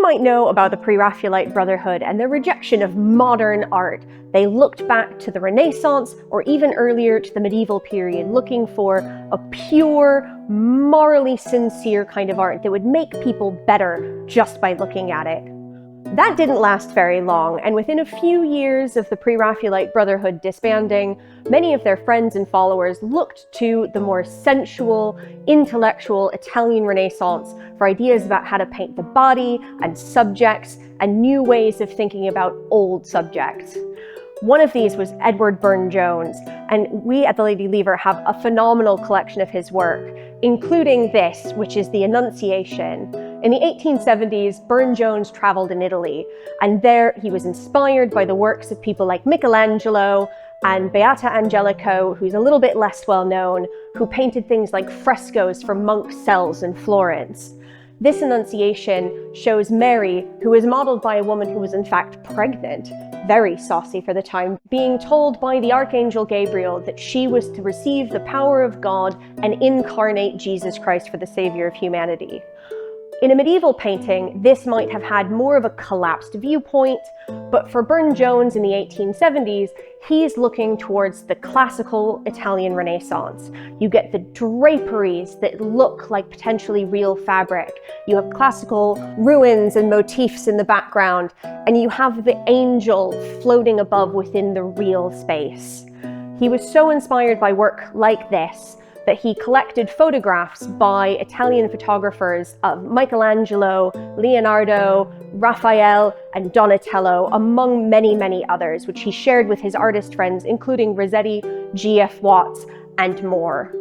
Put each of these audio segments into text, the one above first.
You might know about the Pre-Raphaelite Brotherhood and their rejection of modern art. They looked back to the Renaissance or even earlier to the medieval period, looking for a pure, morally sincere kind of art that would make people better just by looking at it. That didn't last very long, and within a few years of the Pre-Raphaelite Brotherhood disbanding, many of their friends and followers looked to the more sensual, intellectual Italian Renaissance for ideas about how to paint the body and subjects and new ways of thinking about old subjects. One of these was Edward Burne-Jones, and we at the Lady Lever have a phenomenal collection of his work, including this, which is the Annunciation. In the 1870s, Burne-Jones traveled in Italy, and there he was inspired by the works of people like Michelangelo and Beata Angelico, who's a little bit less well known, who painted things like frescoes from monk cells in Florence. This Annunciation shows Mary, who is modeled by a woman who was in fact pregnant, very saucy for the time, being told by the Archangel Gabriel that she was to receive the power of God and incarnate Jesus Christ for the Savior of humanity. In a medieval painting, this might have had more of a collapsed viewpoint, but for Burne-Jones in the 1870s, he's looking towards the classical Italian Renaissance. You get the draperies that look like potentially real fabric. You have classical ruins and motifs in the background, and you have the angel floating above within the real space. He was so inspired by work like this that he collected photographs by Italian photographers of Michelangelo, Leonardo, Raphael, and Donatello, among many, many others, which he shared with his artist friends, including Rossetti, G.F. Watts, and more.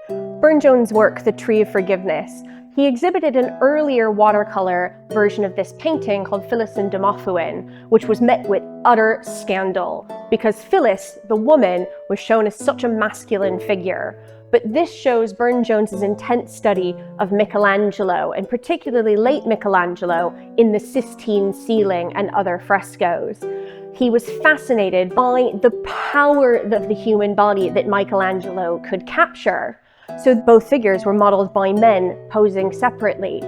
Burne-Jones' work, The Tree of Forgiveness, he exhibited an earlier watercolor version of this painting called Phyllis and Demophoön, which was met with utter scandal, because Phyllis, the woman, was shown as such a masculine figure. But this shows Burne-Jones's intense study of Michelangelo, and particularly late Michelangelo, in the Sistine ceiling and other frescoes. He was fascinated by the power of the human body that Michelangelo could capture. So both figures were modeled by men posing separately.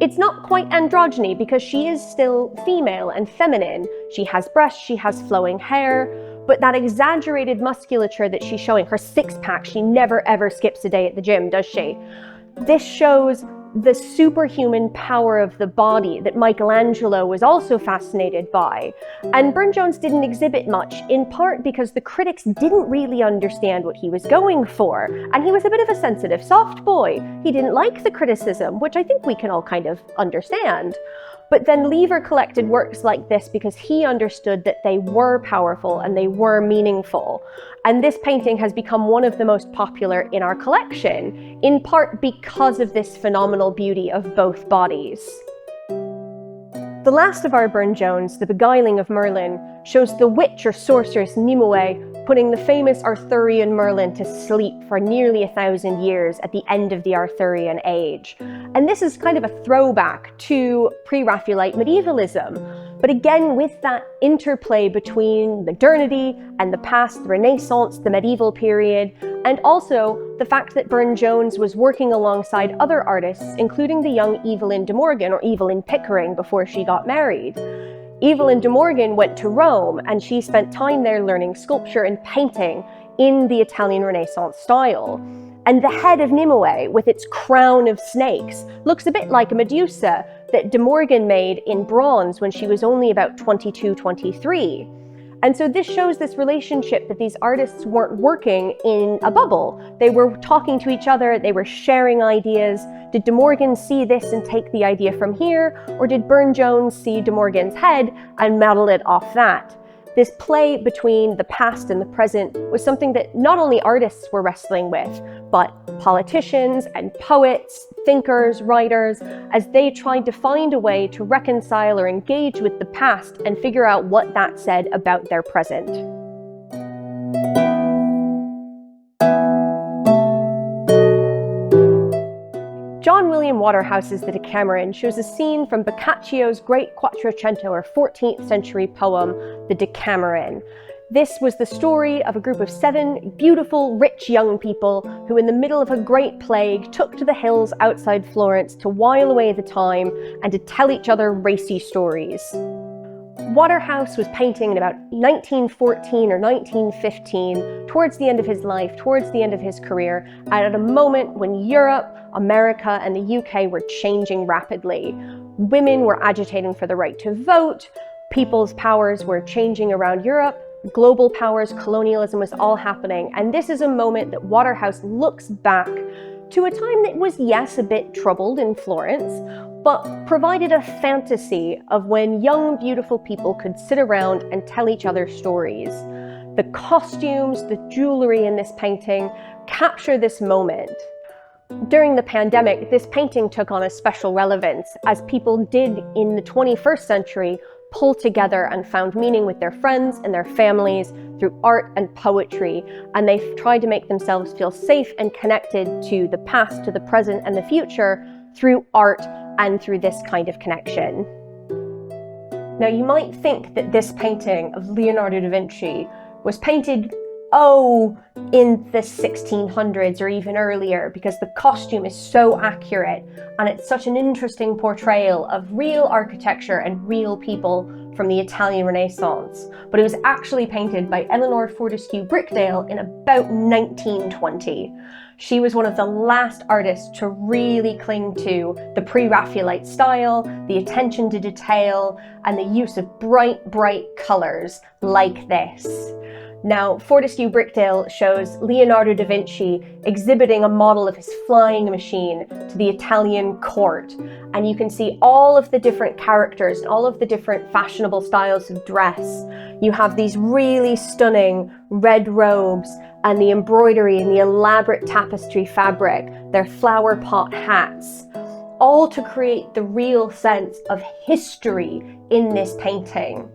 It's not quite androgyny because she is still female and feminine. She has breasts, she has flowing hair, but that exaggerated musculature that she's showing, her six-pack, she never ever skips a day at the gym, does she? This shows the superhuman power of the body that Michelangelo was also fascinated by. And Burne-Jones didn't exhibit much, in part because the critics didn't really understand what he was going for. And he was a bit of a sensitive, soft boy. He didn't like the criticism, which I think we can all kind of understand. But then Lever collected works like this because he understood that they were powerful and they were meaningful. And this painting has become one of the most popular in our collection, in part because of this phenomenal beauty of both bodies. The last of our Burne-Jones, The Beguiling of Merlin, shows the witch or sorceress Nimue putting the famous Arthurian Merlin to sleep for nearly 1,000 years at the end of the Arthurian Age. And this is kind of a throwback to Pre-Raphaelite medievalism, but again with that interplay between modernity and the past, the Renaissance, the medieval period, and also the fact that Burne-Jones was working alongside other artists, including the young Evelyn de Morgan, or Evelyn Pickering, before she got married. Evelyn de Morgan went to Rome, and she spent time there learning sculpture and painting in the Italian Renaissance style. And the head of Nimue, with its crown of snakes, looks a bit like a Medusa that de Morgan made in bronze when she was only about 22, 23. And so this shows this relationship that these artists weren't working in a bubble. They were talking to each other, they were sharing ideas. Did de Morgan see this and take the idea from here? Or did Burne-Jones see de Morgan's head and model it off that? This play between the past and the present was something that not only artists were wrestling with, but politicians and poets, thinkers, writers, as they tried to find a way to reconcile or engage with the past and figure out what that said about their present. John William Waterhouse's The Decameron shows a scene from Boccaccio's great Quattrocento or 14th century poem, The Decameron. This was the story of a group of 7 beautiful, rich young people who in the middle of a great plague took to the hills outside Florence to while away the time and to tell each other racy stories. Waterhouse was painting in about 1914 or 1915, towards the end of his life, towards the end of his career, and at a moment when Europe, America, and the UK were changing rapidly. Women were agitating for the right to vote, people's powers were changing around Europe, global powers, colonialism was all happening, and this is a moment that Waterhouse looks back to a time that was, yes, a bit troubled in Florence, but provided a fantasy of when young, beautiful people could sit around and tell each other stories. The costumes, the jewelry in this painting capture this moment. During the pandemic, this painting took on a special relevance, as people did in the 21st century pull together and found meaning with their friends and their families through art and poetry, and they tried to make themselves feel safe and connected to the past, to the present, and the future through art and through this kind of connection. Now, you might think that this painting of Leonardo da Vinci was painted, in the 1600s or even earlier, because the costume is so accurate and it's such an interesting portrayal of real architecture and real people from the Italian Renaissance. But it was actually painted by Eleanor Fortescue-Brickdale in about 1920. She was one of the last artists to really cling to the Pre-Raphaelite style, the attention to detail, and the use of bright, bright colours like this. Now, Fortescue-Brickdale shows Leonardo da Vinci exhibiting a model of his flying machine to the Italian court, and you can see all of the different characters and all of the different fashionable styles of dress. You have these really stunning red robes and the embroidery and the elaborate tapestry fabric, their flower pot hats, all to create the real sense of history in this painting.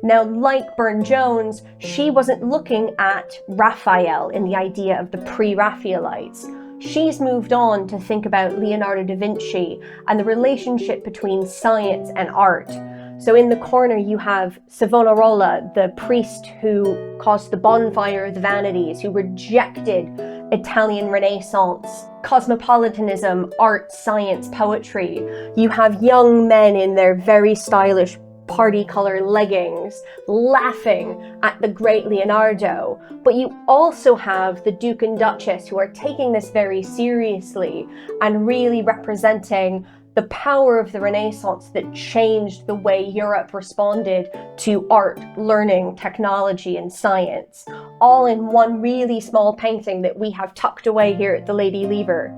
Now, like Burne-Jones, she wasn't looking at Raphael in the idea of the Pre-Raphaelites. She's moved on to think about Leonardo da Vinci and the relationship between science and art. So in the corner you have Savonarola, the priest who caused the bonfire of the vanities, who rejected Italian Renaissance, cosmopolitanism, art, science, poetry. You have young men in their very stylish party color leggings laughing at the great Leonardo, but you also have the Duke and Duchess who are taking this very seriously and really representing the power of the Renaissance that changed the way Europe responded to art, learning, technology, and science, all in one really small painting that we have tucked away here at the Lady Lever.